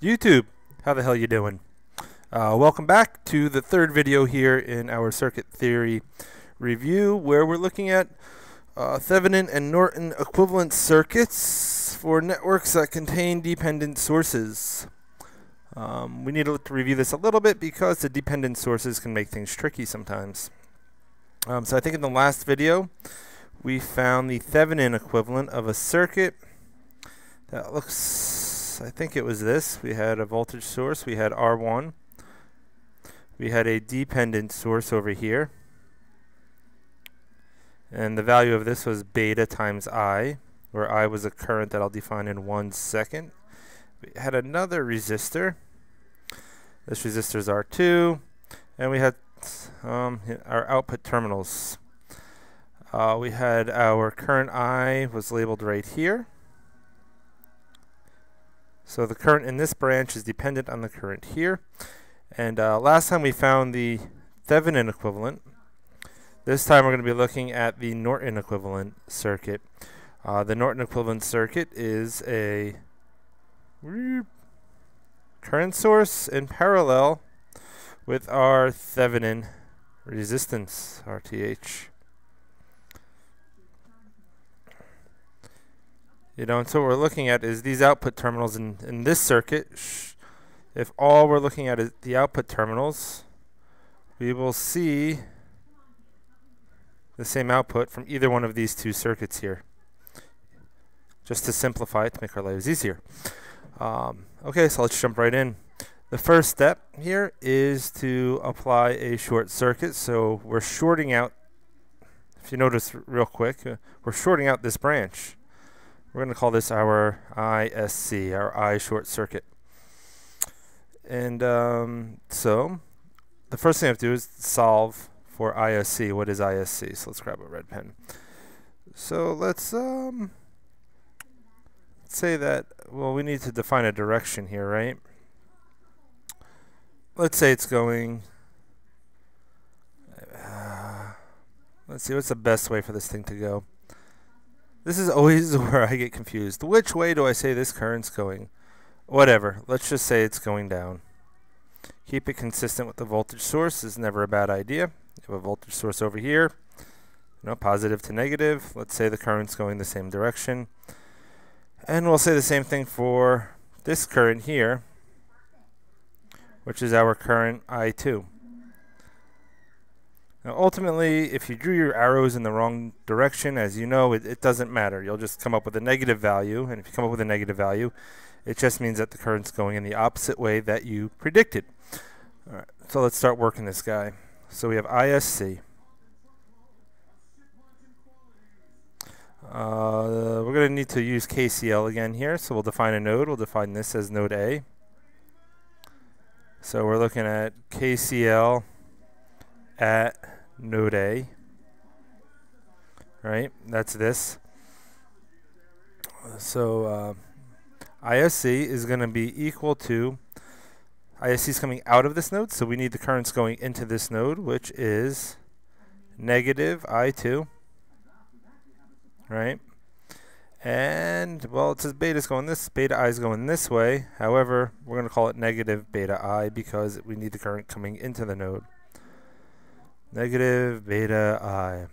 YouTube, how the hell you doing? Welcome back to the third video here in our circuit theory review, where we're looking at Thevenin and Norton equivalent circuits for networks that contain dependent sources. We need to review this a little bit because the dependent sources can make things tricky sometimes. So I think in the last video we found the Thevenin equivalent of a circuit that looks, I think it was this. We had a voltage source, we had R1, we had a dependent source over here, and the value of this was beta times I, where I was a current that I'll define in 1 second. We had another resistor. This resistor is R2, and we had our output terminals. We had our current I was labeled right here. So the current in this branch is dependent on the current here. And last time we found the Thevenin equivalent. This time we're going to be looking at the Norton equivalent circuit. The Norton equivalent circuit is a current source in parallel with our Thevenin resistance, RTH. And so what we're looking at is these output terminals in this circuit. If all we're looking at is the output terminals, we will see the same output from either one of these two circuits here. Just to simplify it, to make our lives easier. Okay, so let's jump right in. The first step here is to apply a short circuit. So we're shorting out, if you notice real quick, we're shorting out this branch. We're going to call this our ISC, our I short circuit. And so the first thing I have to do is solve for ISC. What is ISC? So let's grab a red pen. So let's say that, well, we need to define a direction here, right? Let's say it's going, let's see, what's the best way for this thing to go? This is always where I get confused. Which way do I say this current's going? Whatever. Let's just say it's going down. Keep it consistent with the voltage source is never a bad idea. You have a voltage source over here, positive to negative. Let's say the current's going the same direction. And we'll say the same thing for this current here, which is our current I2. Now ultimately, if you drew your arrows in the wrong direction, as you know, it doesn't matter. You'll just come up with a negative value, and if you come up with a negative value, it just means that the current's going in the opposite way that you predicted. All right, so let's start working this guy. So we have ISC. We're going to need to use KCL again here, so we'll define a node. We'll define this as node A. So we're looking at KCL at node A, right? That's this. So ISC is going to be equal to, ISC is coming out of this node, so we need the currents going into this node, which is negative I2, right? And, well, it says beta is going this, beta I is going this way. However, we're going to call it negative beta I because we need the current coming into the node. Negative beta I.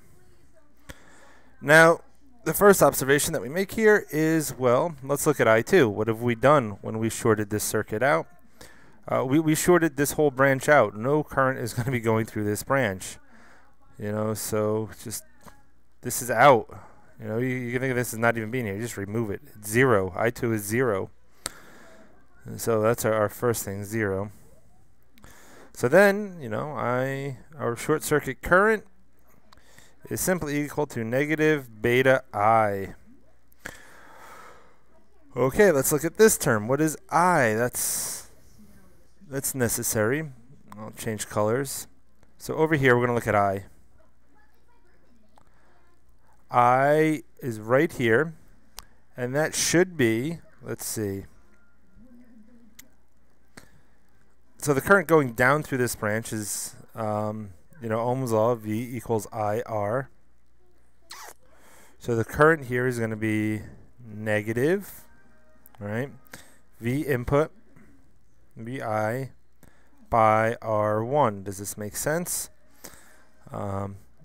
Now, the first observation that we make here is, well, let's look at I2. What have we done when we shorted this circuit out? We shorted this whole branch out. No current is going to be going through this branch. So just, this is out. You can think of this as not even being here. You just remove it. It's 0. I2 is 0. And so that's our first thing, 0. So then, our short circuit current is simply equal to negative beta I. Okay, let's look at this term. What is I? That's necessary. I'll change colors. So over here, we're going to look at I. I is right here, and that should be, let's see. So the current going down through this branch is, Ohm's law, V equals IR. So the current here is going to be negative, right? V input VI by R1. Does this make sense?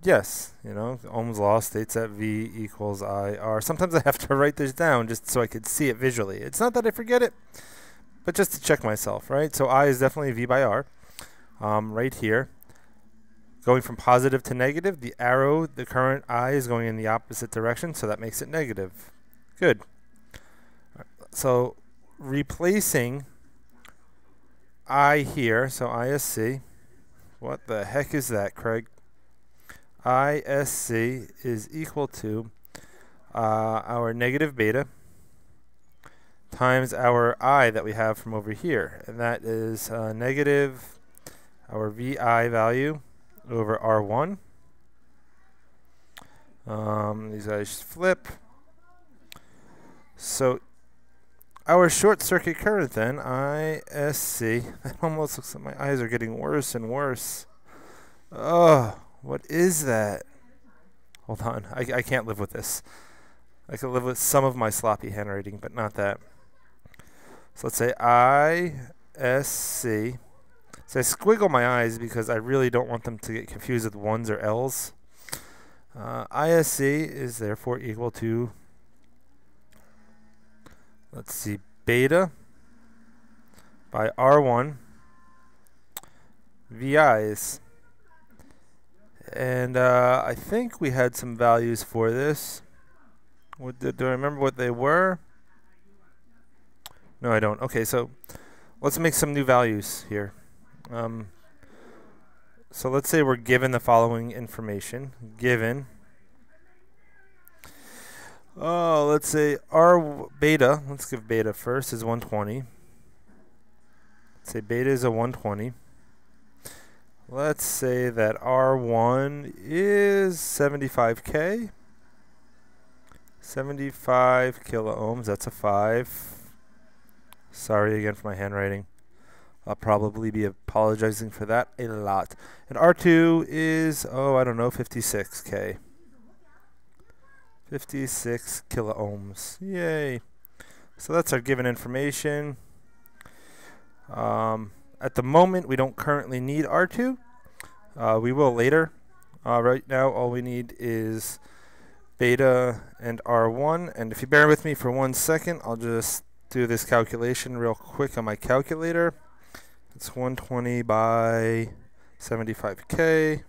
Yes, you know, Ohm's law states that V equals IR. Sometimes I have to write this down just so I could see it visually. It's not that I forget it, but just to check myself, right? So I is definitely V by R. Right here, going from positive to negative, the arrow, the current I is going in the opposite direction, so that makes it negative. Good. So replacing I here, so ISC, what the heck is that, Craig? ISC is equal to our negative beta times our I that we have from over here, and that is negative our VI value over R1. These guys flip. So our short circuit current then, ISC, it almost looks like my eyes are getting worse and worse. Oh, what is that? Hold on, I can't live with this. I can live with some of my sloppy handwriting, but not that. So let's say ISC. So I squiggle my eyes because I really don't want them to get confused with ones or L's. ISC is therefore equal to, let's see, beta by R1 VIs. And I think we had some values for this. Do I remember what they were? No, I don't. Okay, so let's make some new values here. So let's say we're given the following information. Given, let's say our beta, let's give beta first, is 120. Let's say beta is a 120. Let's say that R1 is 75K. 75 kilo ohms, that's a 5. Sorry again for my handwriting. I'll probably be apologizing for that a lot. And R2 is, I don't know, 56K. 56 kilo ohms. Yay. So that's our given information. At the moment, we don't currently need R2. We will later. Right now, all we need is beta and R1. And if you bear with me for 1 second, I'll just do this calculation real quick on my calculator. It's 120 by 75K.